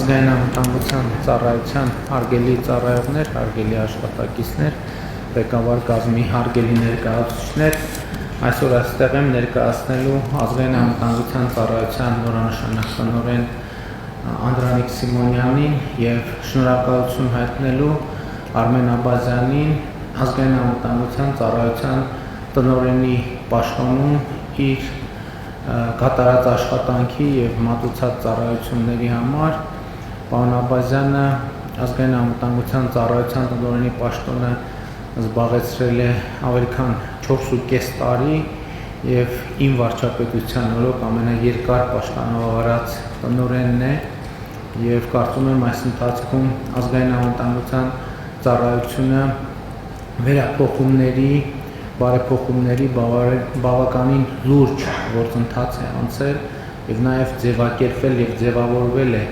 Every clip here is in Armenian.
ազգային անվտանգության ծառայության հարգելի ծառայողներ, հարգելի աշխատակիցներ, ղեկավար կազմի հարգելի ներկայացուցիչներ, այսօր այստեղ եմ ներկայացնելու ազգային անվտանգության ծառայության նորանշանակ տնօրեն Անդրանիկ Սիմոնյանին եւ շնորհակալություն հայտնելու Արմեն Աբազյանին ազգային անվտանգության ծառայության տնօրենի պաշտոնում իր կատարած աշխատանքի եւ մատուցած ծառայությունների համար պարոն Աբազյանը ազգային անվտանգության ծառայության տնօրենի պաշտոնը զբաղեցրել է ավելի քան 4.5 տարի եւ իմ վարչապետության օրոք ամենաերկար պաշտոնավարած տնօրենն է եւ կարծում եմ այս ընթացքում ազգային անվտանգության ծառայությունը վերափոխումների բարեփոխումների բավականին լուրջ գործընթաց է անցել եւ նաեւ ձևակերպվել եւ ձևավորվել է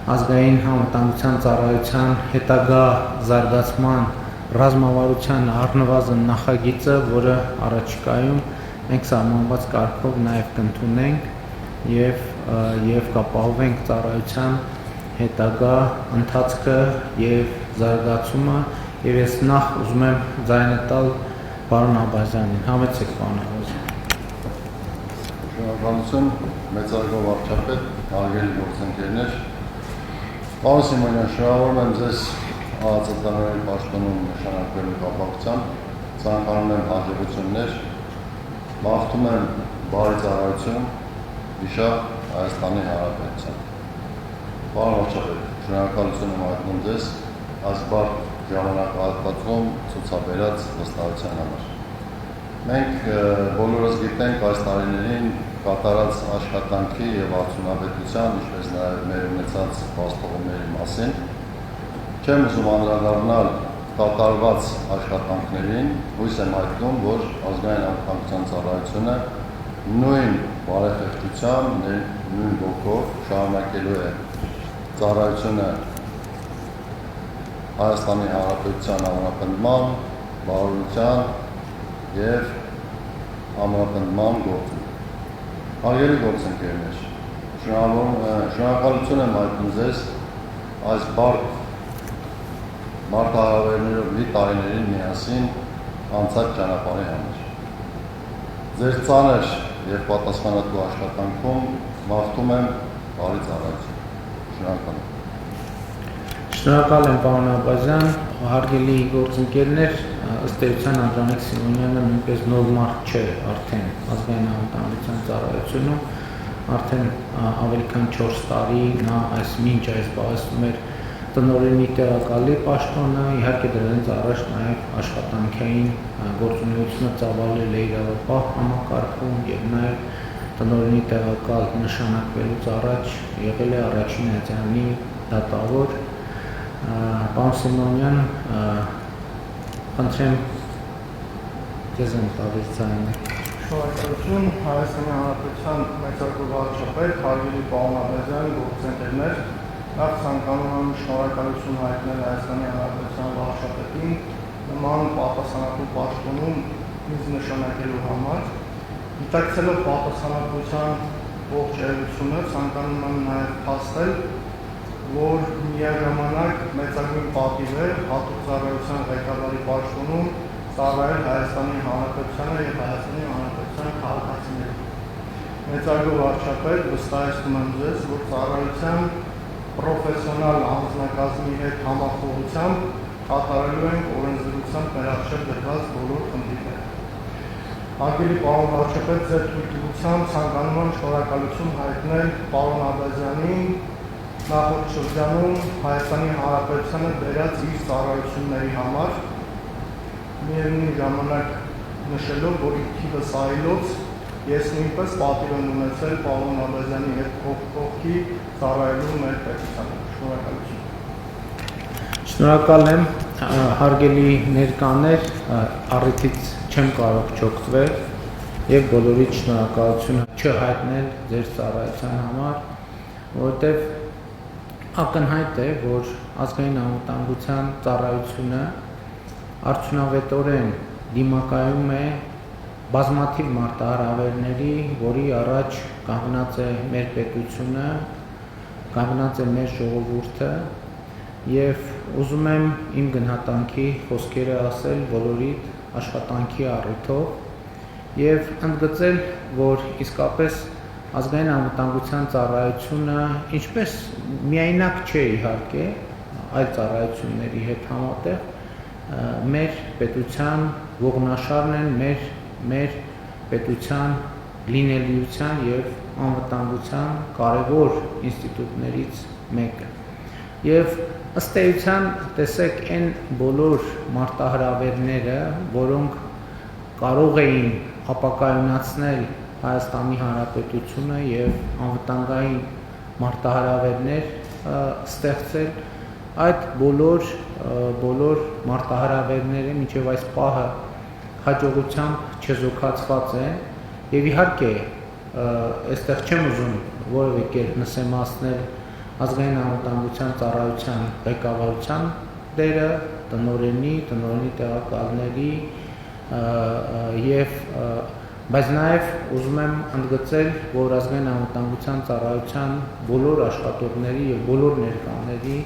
ազգային անվտանգության ծառայության հետագա զարգացման ռազմավարության առնվազն նախագիծը, որը առաջիկայում մենք սահմանված կարգով նաեւ կընդունենք եւ կապահովենք ծառայության հետագա ընթացքը եւ զարգացումը եւ ես նախ ուզում եմ ձայնը տալ Պարոն Աբազյանին, համեցեք պարոն Աբազյան։ Շնորհակալություն, մեծարգո վարչապետ, հարգելի գործընկերներ։ Պարոն Սիմոնյան, շնորհավորում եմ ձեզ ԱԱԾ-տնօրենի պաշտոնում նշանակվելու կապակցությամբ, ցանկանում եմ հաջողություններ, մաղթում եմ բարի ծառայություն, վիշապ Հայաստանի Հանրապետության։ Պարոն վարչապետ, շնորհակալություն եմ հայտնում ձեզ այս բարդ ժամանակահատվածում ցուցաբերած վստահության համար։ Մենք բոլորս գիտենք այս տարիներին կատարած աշխատանքի եւ արդյունավետության, ինչպես նաեւ մեր ունեցած փաստողումների մասին։ Չեմ ուզում անդրադառնալ կատարված աշխատանքներին, հույս եմ հայտնում, որ ազգային անվտանգության ծառայությունը նույն բարեփոխությամբ, նույն ոգով շարունակելու է ծառայությունը Հայաստանի Հանրապետության ամրապնդման, բարօրության եւ ամրապնդման գործում։ Հարգելի գործընկերներ, շնորհակալություն եմ հայտնում ձեզ այս բարդ մարտահրավերներով լի տարիներին միասին անցած ճանապարհի համար։ Ձեր ծանր եւ պատասխանատու աշխատանքում մաղթում եմ բարի ծառայություն։ Շնորհակալ եմ։ Շնորհակալ եմ պարոն Աբազյան, հարգելի գործընկերներ, ըստ էության Անդրանիկ Սիմոնյանը նույնպես նոր մարդ չէ արդեն ազգային անվտանգության ծառայությունում, արդեն ավելի քան 4 տարի նա մինչ այս զբաղեցնում էր տնօրենի տեղակալի պաշտոնը, իհարկե դրանից առաջ նաև աշխատանքային գործունեությունը ծավալել է իրավապահ համակարգում եւ նաև տնօրենի տեղակալ նշանակվելուց առաջ եղել է առաջին ատյանի դատավոր Պարոն Սիմոնյան, խնդրեմ ձեզ եմ տալիս ձայնը։ Շնորհակալություն Հայաստանի Հանրապետության մեծարգո վարչապետ, հարգելի պարոն Աբազյան, գործընկերներ, նախ ցանկանում եմ շնորհակալություն հայտնել Հայաստանի Հանրապետության վարչապետին նման պատասխանատու պաշտոնում ինձ նշանակելու համար։ Գիտակցելով պատասխանատվության ողջ էությունը, ցանկանում եմ նաև փաստել, որ միաժամանակ մեծագույն պատիվ է հատուկ ծառայության ղեկավարի պաշտոնում ծառայել Հայաստանի Հանրապետությանը եւ Հայաստանի Հանրապետության քաղաքացիներին։ Մեծարգո վարչապետ, վստահեցնում եմ ձեզ, որ ծառայության պրոֆեսիոնալ անձնակազմի հետ համախոհությամբ կատարելու ենք օրենսդրությամբ մեր առջև դրված բոլոր խնդիրները։ Հարգելի պարոն վարչապետ, ձեր թույլտվությամբ ցանկանում եմ շնորհակալություն հայտնել պարոն Աբազյանին նախորդ շրջանում Հայաստանի Հանրապետությանը բերած իր ծառայությունների համար, միևնույն ժամանակ նշելով, որ իր թիվս այլոց ես նույնպես պատիվ եմ ունեցել պարոն Աբազյանի հետ կողքի ծառայելու մեր պետությանը։ Շնորհակալություն։ Շնորհակալ եմ, հարգելի ներկաներ, առիթից չեմ կարող չօգտվել եւ բոլորիդ շնորհակալություն չհայտնել ձեր ծառայության համար, որովհետեւ ակնհայտ է, որ ազգային անվտանգության ծառայությունը արդյունավետորեն դիմակայում է բազմաթիվ մարտահրավերների, որի առաջ կանգնած է մեր պետությունը կանգնած է մեր ժողովուրդը եւ ուզում եմ իմ գնահատանքի խոսքերը ասել բոլորիդ աշխատանքի առիթով եւ ընդգծել, որ իսկապես ազգային անվտանգության ծառայությունը ինչպես միայնակ չէ իհարկե այլ ծառայությունների հետ համատեղ մեր պետության ողնաշարն են մեր պետության լինելիության եւ անվտանգության կարևոր ինստիտուտներից մեկը եւ ըստ էության տեսեք այն բոլոր մարտահրավերները, որոնք կարող էին ապակայունացնել Հայաստանի Հանրապետությունը եւ անվտանգային մարտահրավերներ ստեղծել, այդ բոլոր մարտահրավերները մինչև այս պահը հաջողությամբ չեզոքացված են եւ իհարկե այստեղ չեմ ուզում որևէ կերպ նսեմացնել ազգային անվտանգության ծառայության ղեկավարության դերը, տնօրենի տեղակալների եւ բայց նաեւ ուզում եմ ընդգծել, որ ազգային անվտանգության ծառայության բոլոր աշխատողների եւ բոլոր ներկաների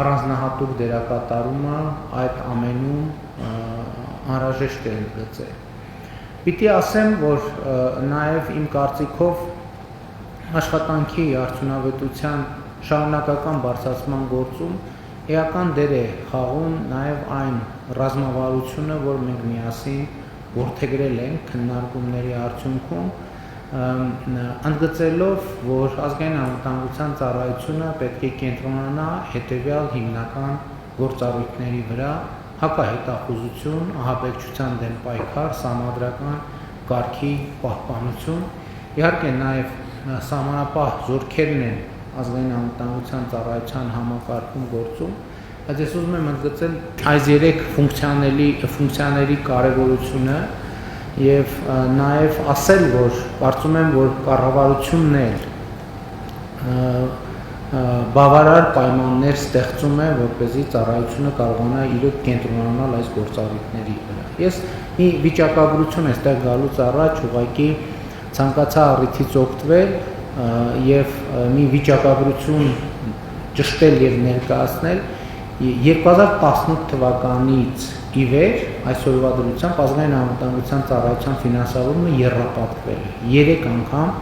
առանձնահատուկ դերակատարումը այդ ամենում անհրաժեշտ է ընդգծել։ Պիտի ասեմ, որ նաեւ իմ կարծիքով աշխատանքի արդյունավետության շարունակական բարձրացման գործում էական դեր է խաղում նաեւ այն ռազմավարությունը, որ մենք միասին որդեգրել ենք քննարկումների արդյունքում, ընդգծելով, որ ազգային անվտանգության ծառայությունը պետք է կենտրոնանա հետևյալ հիմնական գործառույթների վրա՝ հակահետախուզություն, ահաբեկչության դեմ պայքար, սահմանադրական կարգի պահպանություն, իհարկե նաեւ սահմանապահ զորքերն են ազգային անվտանգության ծառայության համակարգում գործում, բայց ես ուզում եմ ընդգծել այս երեք ֆունկցիաների կարևորությունը եւ նաեւ ասել, որ կարծում եմ, որ կառավարությունն էլ բավարար պայմաններ ստեղծում է, որպեսզի ծառայությունը կարողանա իրոք կենտրոնանալ այս գործառույթների վրա։ Ես մի վիճակագրություն այստեղ գալուց առաջ ուղղակի ցանկացա առիթից օգտվել եւ մի վիճակագրություն ճշտել եւ ներկայացնել 2018 թվականից ի վեր այսօրվա դրությամբ ազգային անվտանգության ծառայության ֆինանսավորումը եռապատկվել է 3 անգամ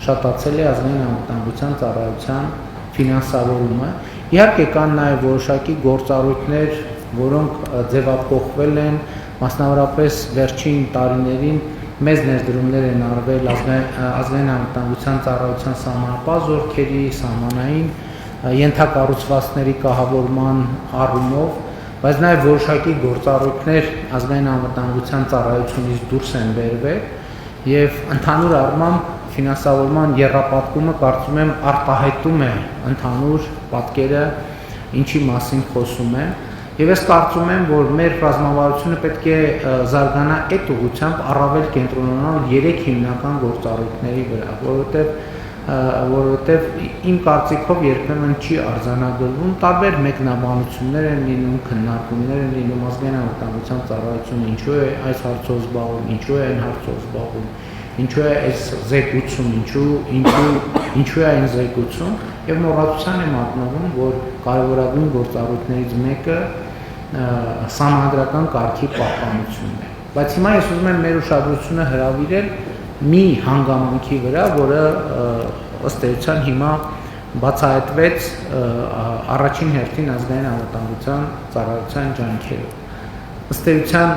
շատացել է ազգային անվտանգության ծառայության ֆինանսավորումը իհարկե կան նաեւ որոշակի գործառույթներ որոնք ձևափոխվել են մասնավորապես վերջին տարիներին մեծ ներդրումներ են արվել ազգային անվտանգության ծառայության սահմանապահ զորքերի, սահմանային ենթակառուցվածքների կահավորման առումով, բայց նաև որոշակի գործառույթներ ազգային անվտանգության ծառայությունից դուրս են բերվել եւ ընդհանուր առմամբ ֆինանսավորման եռապատկումը կարծում եմ արտահայտում է ընդհանուր պատկերը, ինչի մասին խոսում եմ Եվ ես կարծում եմ, որ մեր ռազմավարությունը պետք է զարգանա այդ ուղղությամբ առավել կենտրոնանալ 3 հիմնական գործառույթների վրա, որովհետև իմ կարծիքով երբեմն չի արձանագրվում, տարբեր մեկնաբանություններ են լինում, քննարկումներ են լինում ազգային անվտանգության ծառայությունը ինչու է այս հարցով զբաղվում, ինչու է այն հարցով զբաղվում, ինչու է այս զեկուցում, ինչու է այն զեկուցում, եւ մոռացության եմ մատնվում, որ կարևորագույն գործառույթներից մեկը սահմանադրական կարգի պահպանությունն է։ Բայց հիմա ես ուզում եմ մեր ուշադրությունը հրավիրել մի հանգամանքի վրա, որը ըստ էության հիմա բացահայտվեց առաջին հերթին ազգային անվտանգության ծառայության ջանքերով։ Ըստ էության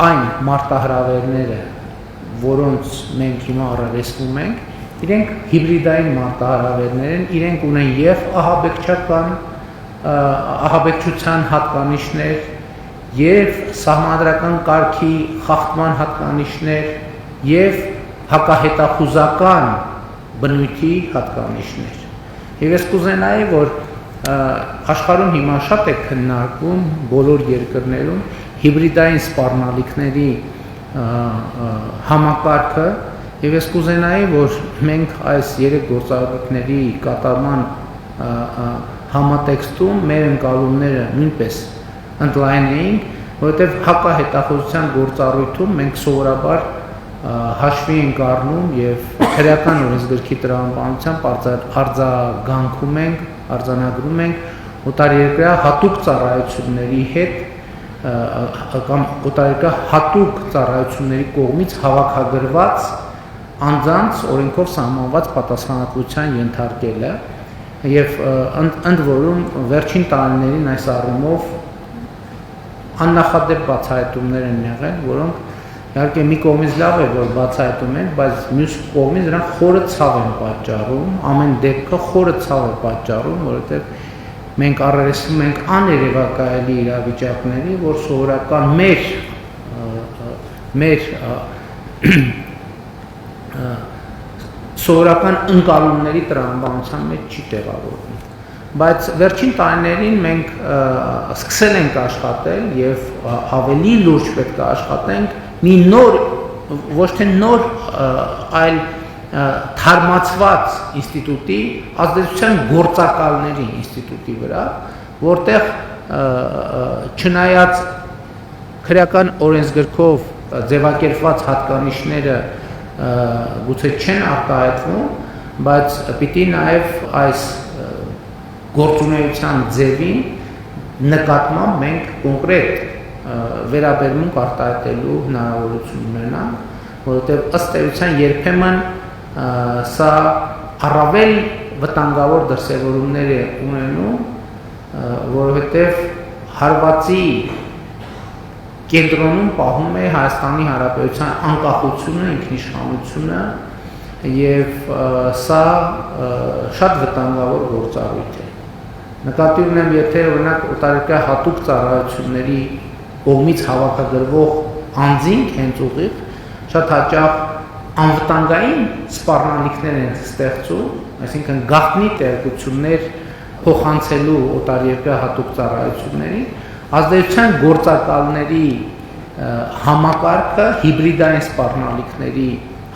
այն մարտահրավերները, որոնց մենք հիմա առերեսվում ենք, իրենք հիբրիդային մարտահրավերներ են, իրենք ունեն եւ ահաբեկչության հատկանիշներ, եւ սահմանադրական կարգի խախտման հատկանիշներ, եւ հակահետախուզական բնույթի հատկանիշներ։ Եվ ես կուզենայի, որ աշխարհում հիմա շատ է քննարկվում բոլոր երկրներում հիբրիդային սպառնալիքների համակարգը Եվ ես կուզենայի, որ մենք այս 3 գործառույթների կատարման համատեքստում մեր ընկալումները նույնպես ընդլայնեինք, որովհետև հակահետախուզության գործառույթում մենք սովորաբար հաշվի ենք առնում եւ քրեական օրենսգրքի տրամաբանությամբ արձանագրում ենք օտարերկրյա հատուկ ծառայությունների հետ կամ օտարերկրյա հատուկ ծառայությունների կողմից հավաքագրված անձանց օրենքով սահմանված պատասխանատվության ենթարկելը եւ ընդ որում վերջին տարիներին այս առումով աննախադեպ բացահայտումներ են եղել, որոնք իհարկե մի կողմից լավ է, որ բացահայտում են, բայց մյուս կողմից նրանք խորը ցավ են պատճառում, ամեն դեպքը խորը ցավ է պատճառում, որովհետեւ մենք առերեսվում ենք աներևակայելի իրավիճակների, որ սովորական մեր սովորական ընկալումների տրամաբանության մեջ չի տեղավորվում։ Բայց վերջին տարիներին մենք սկսել ենք աշխատել եւ ավելի լուրջ պետք է աշխատենք մի նոր, ոչ թե նոր, այլ թարմացված ինստիտուտի, ազդեցության գործակալների ինստիտուտի վրա, որտեղ չնայած քրեական օրենսգրքով ձևակերպված հատկանիշները գուցե չեն արտահայտվում, բայց պիտի նաև այս գործունեության ձևին նկատմամբ մենք կոնկրետ վերաբերմունք արտահայտելու հնարավորություն ունենանք, որովհետև ըստ էության երբեմն սա առավել վտանգավոր դրսևորումներ է ունենում, որովհետև հարվածի կենտրոնում պահում է Հայաստանի Հանրապետության անկախությունը, ինքնիշխանությունը եւ սա շատ վտանգավոր գործառույթ է։ Նկատի ունեմ, եթե օրինակ օտարերկրյա հատուկ ծառայությունների կողմից հավաքագրվող անձինք հենց ուղիղ շատ հաճախ անվտանգային սպառնալիքներ են ստեղծում, այսինքն գաղտնի տեղեկություններ փոխանցելու օտարերկրյա հատուկ ծառայությունների ազդեցության գործակալների համակարգը հիբրիդային սպառնալիքների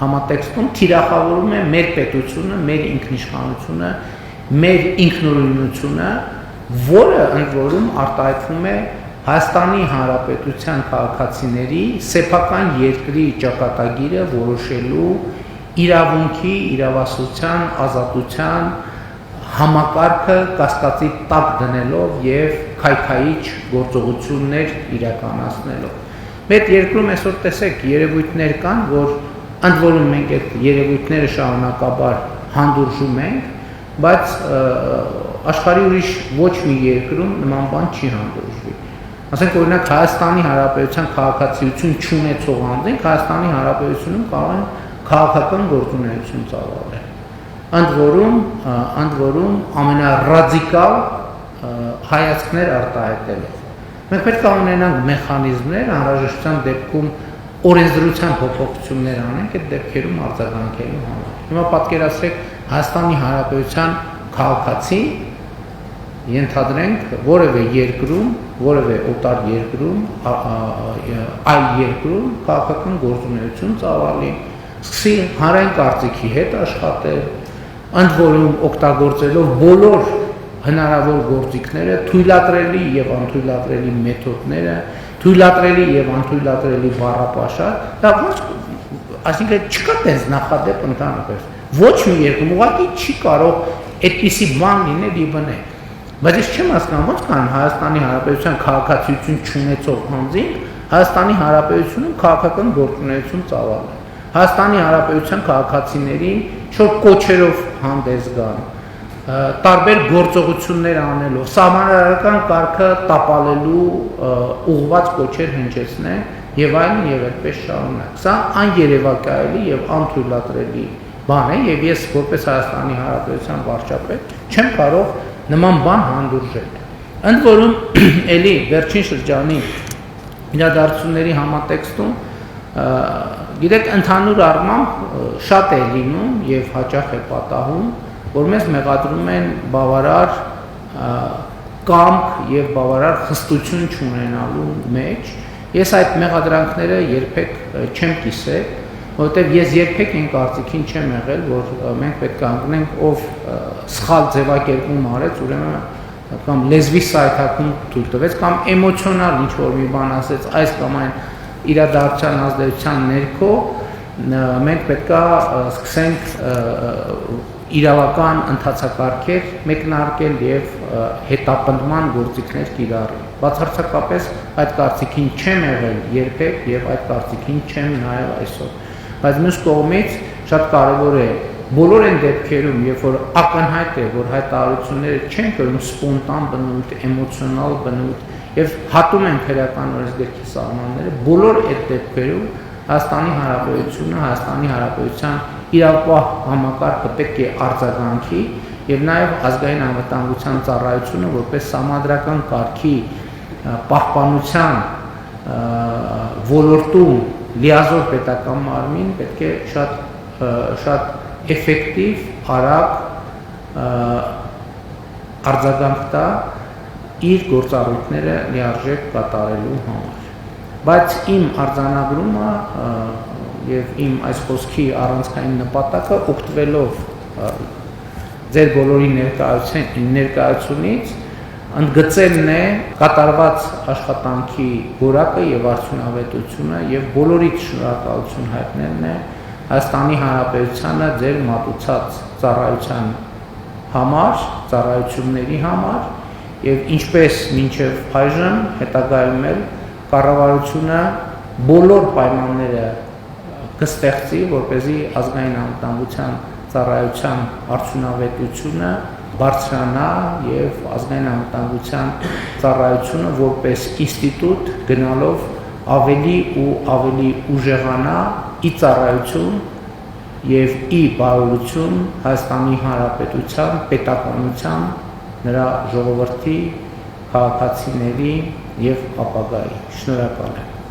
համատեքստում թիրախավորում է մեր պետությունը, մեր ինքնիշխանությունը, մեր ինքնուրույնությունը, որը ընդ որում արտահայտվում է Հայաստանի Հանրապետության քաղաքացիների սեփական երկրի ճակատագիրը որոշելու իրավունքի, իրավասության, ազատության համակարգը կասկածի տակ դնելով եւ քայքայիչ գործողություններ իրականացնելով։ Մեր երկրում այսօր տեսեք երևույթներ կան, որ ընդ որում մենք այդ երևույթները շարունակաբար հանդուրժում ենք, բայց աշխարհի ուրիշ ոչ մի երկրում նման բան չի հանդուրժվի։ Ասենք օրինակ Հայաստանի Հանրապետության քաղաքացիություն չունեցող անձինք Հայաստանի Հանրապետությունում կարող են քաղաքական գործունեություն ծավալել։ Ընդ որում ամենառադիկալ հայացքներ արտահայտելով։ Մենք պետք է ունենանք մեխանիզմներ, անհրաժեշտության դեպքում օրենսդրության փոփոխություններ անենք այդ դեպքերում արձագանքելու համար։ Հիմա պատկերացրեք Հայաստանի Հանրապետության քաղաքացի ենթադրենք որևէ երկրում, որևէ օտար երկրում, այլ երկրում քաղաքական գործունեություն ծավալի, սկսի հանրային կարծիքի հետ աշխատել, ընդ որում օգտագործելով բոլոր հնարավոր գործիքները, թույլատրելի եւ անթույլատրելի մեթոդները, թույլատրելի եւ անթույլատրելի բառապաշար, դա ոչ, այսինքն չկա տես նախադեպ ընդհանրապես։ Ոչ մի երկրում ուղղակի չի կարող այդպիսի բան լինել ի բնե։ Բայց ես չեմ հասկանում, ո՞նց կան Հայաստանի Հանրապետության քաղաքացիություն չունեցող անձինք Հայաստանի Հանրապետությունում քաղաքական գործունեություն ծավալել։ Հայաստանի Հանրապետության քաղաքացիներին շուտ կոչերով հանդես գան, տարբեր գործողություններ անելով, սահմանադրական կարգը տապալելու ուղղված կոչեր հնչեցնեն եւ այլն եւ այդպես շարունակ։ Սա աներևակայելի եւ անթույլատրելի բան է եւ ես որպես Հայաստանի Հանրապետության վարչապետ չեմ կարող նման բան հանդուրժել։ Ընդ որում էլի վերջին շրջանի իրադարձությունների համատեքստում գիտեք ընդհանուր առմամբ շատ է լինում եւ հաճախ է պատահում, որ մեզ մեղադրում են բավարար կամք եւ բավարար խստություն չունենալու մեջ։ Ես այդ մեղադրանքները երբեք չեմ կիսել, որովհետեւ ես երբեք այն կարծիքին չեմ եղել, որ մենք պետք է հանգնենք ով սխալ ձևակերպում արեց, ուրեմն կամ լեզվի սայթակում թույլ տվեց կամ էմոցիոնալ ինչ որ մի բան ասեց այս կամ այն իրադարձության ազդեցության ներքո մենք պետք է սկսենք իրավական ընթացակարգեր մեկնարկել եւ հետապնդման գործիքներ կիրառել։ Բացարձակապես այդ կարծիքին չեմ եղել երբեք եւ այդ կարծիքին չեմ նաեւ այսօր։ Բայց մյուս կողմից շատ կարեւոր է բոլոր այն դեպքերում, երբ որ ակնհայտ է, որ հայտարարությունները չեն կրում սպոնտան բնույթ, էմոցիոնալ բնույթ եւ հատում են քրեական օրենսգրքի սահմանները, բոլոր այդ դեպքերում Հայաստանի Հանրապետությունը, Հայաստանի Հանրապետության իրավապահ համակարգը պետք է արձագանքի եւ նաեւ ազգային անվտանգության ծառայությունը որպես համադրական կարգի պահպանության ոլորտում լիազոր պետական մարմին պետք է շատ էֆեկտիվ, արագ արձագանք տա իր գործառույթները լիարժեք կատարելու համար։ Բայց իմ արձանագրումը եւ իմ այս խոսքի առանցքային նպատակը օգտվելով ձեր բոլորի ներկայությունից ընդգծելն է կատարված աշխատանքի որակը եւ արդյունավետությունը եւ բոլորիդ շնորհակալություն հայտնելն է Հայաստանի Հանրապետությանը ձեր մատուցած ծառայության համար, ծառայությունների համար եւ ինչպես մինչեւ այժմ հետագայում էլ կառավարությունը բոլոր պայմանները կստեղծի, որպեսզի ազգային անվտանգության ծառայության արդյունավետությունը բարձրանա եւ ազգային անվտանգության ծառայությունը որպես ինստիտուտ գնալով ավելի ու ավելի ուժեղանա ի ծառայություն եւ ի բարօրություն Հայաստանի Հանրապետության պետականության նրա ժողովրդի քաղաքացիների եւ ապագայի։ Շնորհակալ եմ։